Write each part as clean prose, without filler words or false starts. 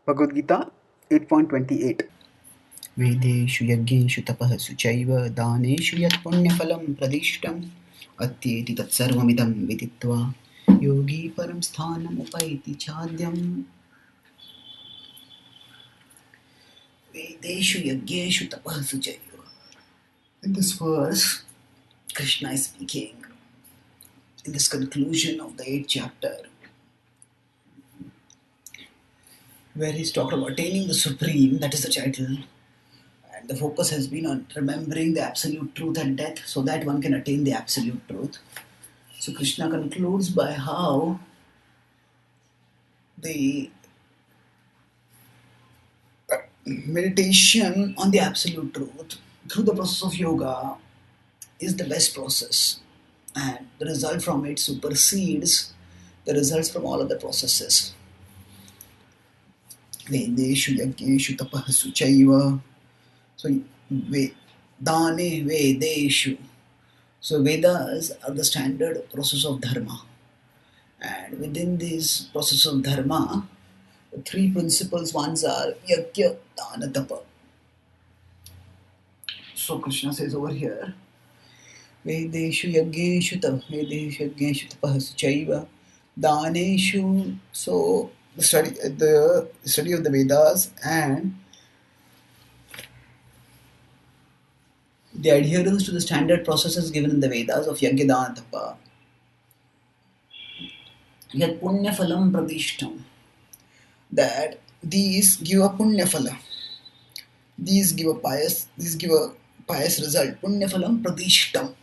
Bhagavad Gita 8.28. वेदेषु यज्ञेषु तपःसु चैव दानेषु यत् पुण्यफलं प्रदिष्टम् अत्येति तत्सर्वमिदं विदित्वा योगी परं स्थानमुपैति चाद्यम् वेदेषु यज्ञेषु तपःसु चैव. In this verse, Krishna is speaking in this conclusion of the 8th chapter, where he's talked about attaining the supreme, that is the title, and the focus has been on remembering the absolute truth at death so that one can attain the absolute truth. So Krishna concludes by how the meditation on the absolute truth through the process of yoga is the best process, and the result from it supersedes the results from all other processes. Vedeshu yajneshu tapahsu chaiva. So dane vedeshu. So Vedas are the standard process of dharma, and within this process of dharma, the three principles ones are yajna, dana, tapa. So Krishna says over here, Vedeshu yajneshu tapahsu chaiva daneshu. So the study of the Vedas and the adherence to the standard processes given in the Vedas of yajna, dana, tapa. Yat punya phalam pradishtam. That these give a punya phala. These give a pious result. Punya phalam pradishtam.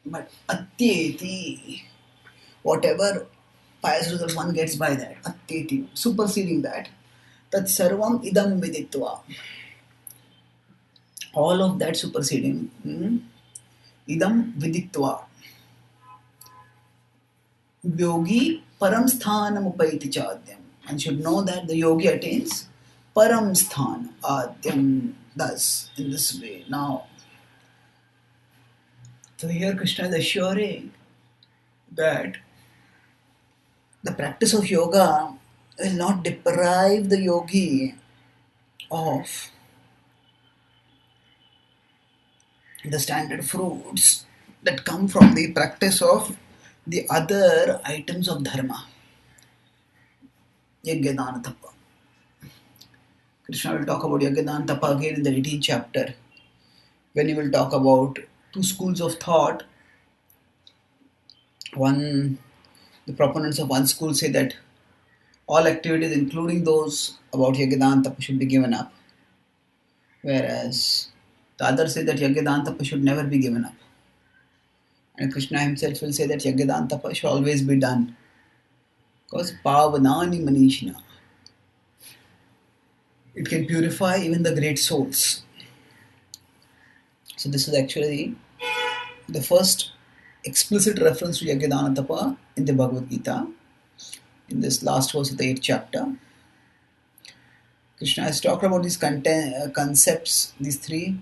But atyeti, whatever pious result one gets by that, atyeti, superseding that, tat sarvam idam viditva. All of that superseding, idam viditva. Yogi param sthanam upaiti chadyam. And should know that the yogi attains param sthan adyam. Thus, in this way. Now, so here Krishna is assuring that the practice of yoga will not deprive the yogi of the standard fruits that come from the practice of the other items of dharma. Yajna, dana, tapa. Krishna will talk about yajna, dana, tapa again in the 18th chapter, when he will talk about two schools of thought. One, the proponents of one school say that all activities, including those about yajna, dana, tapa, should be given up, whereas the others say that yajna, dana, tapa should never be given up. And Krishna himself will say that yajna, dana, tapa should always be done, because pavanani manishna, it can purify even the great souls. So this is actually the first explicit reference to yajna, dana, tapa in the Bhagavad Gita, in this last verse of the 8th chapter. Krishna has talked about these concepts, these three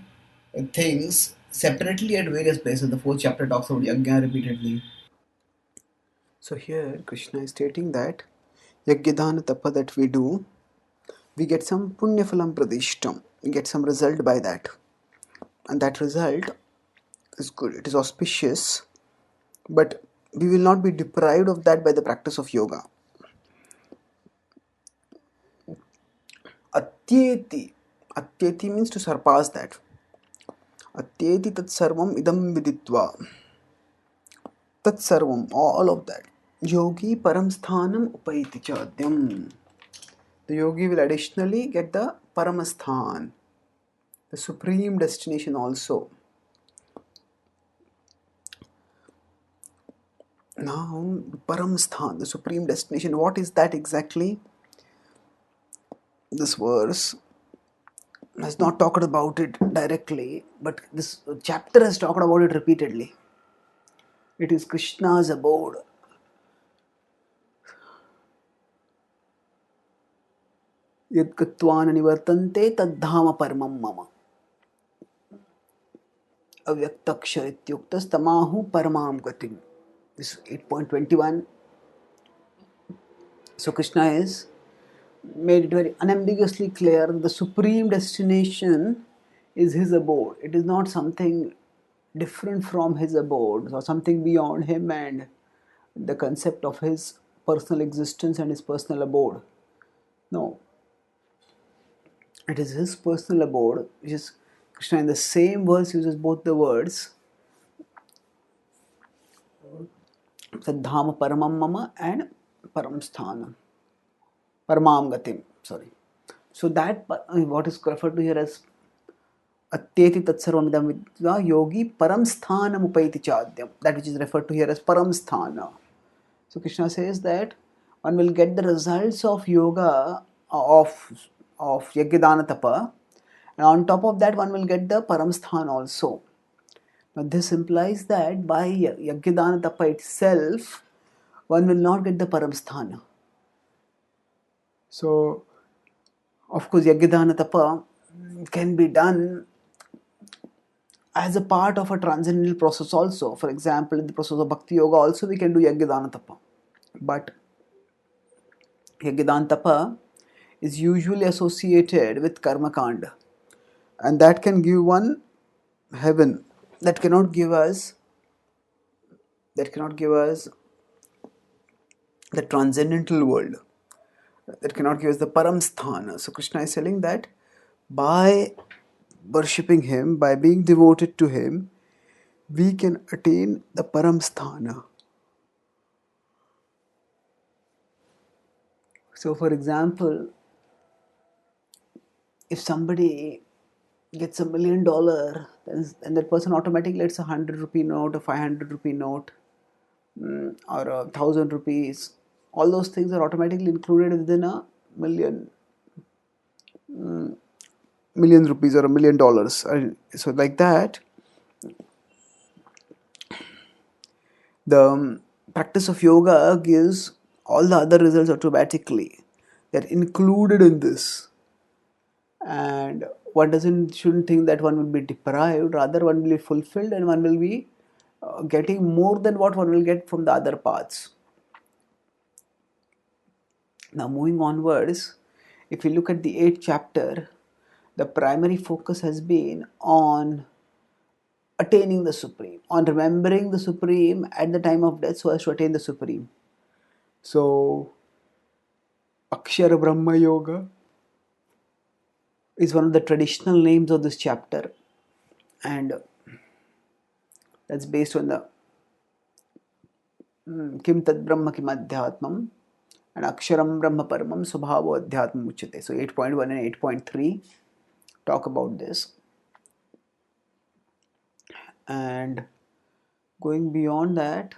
things separately at various places. The 4th chapter talks about yajna repeatedly. So here Krishna is stating that yajna, dana, tapa that we do, we get some punya phalam pradishtam. We get some result by that. And that result is good. It is auspicious. But we will not be deprived of that by the practice of yoga. Atyeti. Atyeti means to surpass that. Atyeti tat sarvam idam viditva. Tat sarvam, all of that. Yogi param sthanam upaiti chadyam. The yogi will additionally get the paramasthan, the supreme destination also. Now, paramasthan, the supreme destination, what is that exactly? This verse has not talked about it directly, but this chapter has talked about it repeatedly. It is Krishna's abode. Yad katvana nivartante tadhama paramam mama. Avyaktakshar ityuktas tamahu paramam gatim. This is 8.21. So Krishna is made it very unambiguously clear that the supreme destination is his abode. It is not something different from his abode or something beyond him and the concept of his personal existence and his personal abode. No, it is his personal abode, which is Krishna in the same verse uses both the words Saddhama Paramam Mama and Param Sthanam. Paramam Gatim. Sorry. So that what is referred to here as Atyeti Tatsarvamidam Vidva Yogi Param Sthanam Upaiti Chadyam. That which is referred to here as Param Sthana. So Krishna says that one will get the results of yoga of Yajnadana Tapa, and on top of that one will get the Paramsthan also. Now this implies that by Yajnadana Tapa itself one will not get the Paramsthana. So of course Yajnadana Tapa can be done as a part of a transcendental process also. For example, in the process of Bhakti Yoga also we can do Yajnadana Tapa. But Yajnadana Tapa is usually associated with Karma Kanda, and that can give one heaven. That cannot give us the transcendental world. That cannot give us the Paramsthana. So Krishna is telling that by worshipping him, by being devoted to him, we can attain the Paramsthana. So for example, if somebody gets $1 million, then that person automatically gets a 100 rupee note, a 500 rupee note, or 1,000 rupees. All those things are automatically included within a million rupees or $1 million. So like that, the practice of yoga gives all the other results automatically. They're included in this, and one doesn't shouldn't think that one will be deprived. Rather, one will be fulfilled, and one will be getting more than what one will get from the other paths. Now, moving onwards, if we look at the 8th chapter, the primary focus has been on attaining the Supreme, on remembering the Supreme at the time of death so as to attain the Supreme. So, Akshara Brahma Yoga is one of the traditional names of this chapter, and that's based on the Kim Tad Brahma Kim Adhyatmam and Aksharam Brahma Paramam Subhavo Adhyatmam Uchate. So 8.1 and 8.3 talk about this. And going beyond that,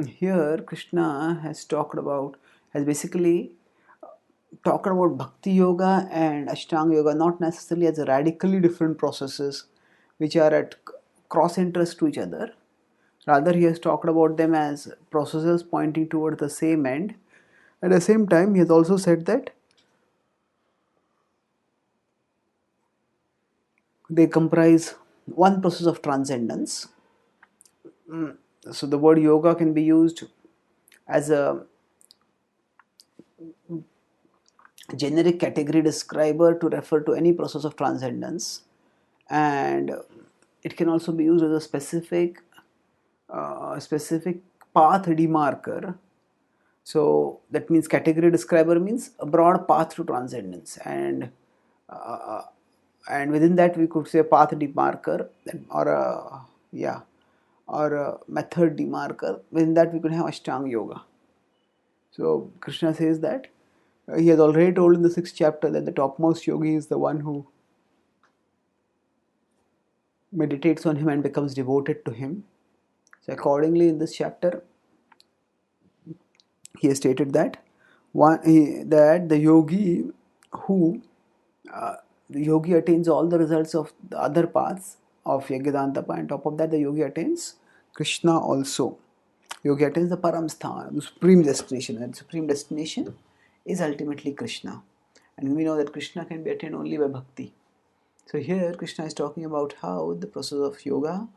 here Krishna has basically talked about Bhakti Yoga and Ashtanga Yoga not necessarily as radically different processes which are at cross interest to each other. Rather, he has talked about them as processes pointing toward the same end. At the same time, he has also said that they comprise one process of transcendence. So the word yoga can be used as a generic category describer to refer to any process of transcendence, and it can also be used as a specific path demarker. So that means category describer means a broad path to transcendence, and within that we could say a path demarker or a method demarker. Within that we could have Ashtanga Yoga. So Krishna says that he has already told in the 6th chapter that the topmost yogi is the one who meditates on him and becomes devoted to him. So accordingly, in this chapter, he has stated that that who uh, the yogi attains all the results of the other paths of Yajnadantapa. On top of that, the yogi attains Krishna also. Yogi attains the Paramsthan, the supreme destination, and supreme destination is ultimately Krishna. And we know that Krishna can be attained only by bhakti. So here Krishna is talking about how the process of yoga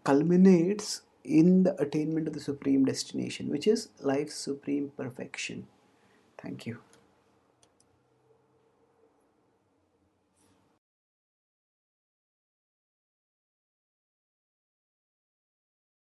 culminates in the attainment of the supreme destination, which is life's supreme perfection. Thank you.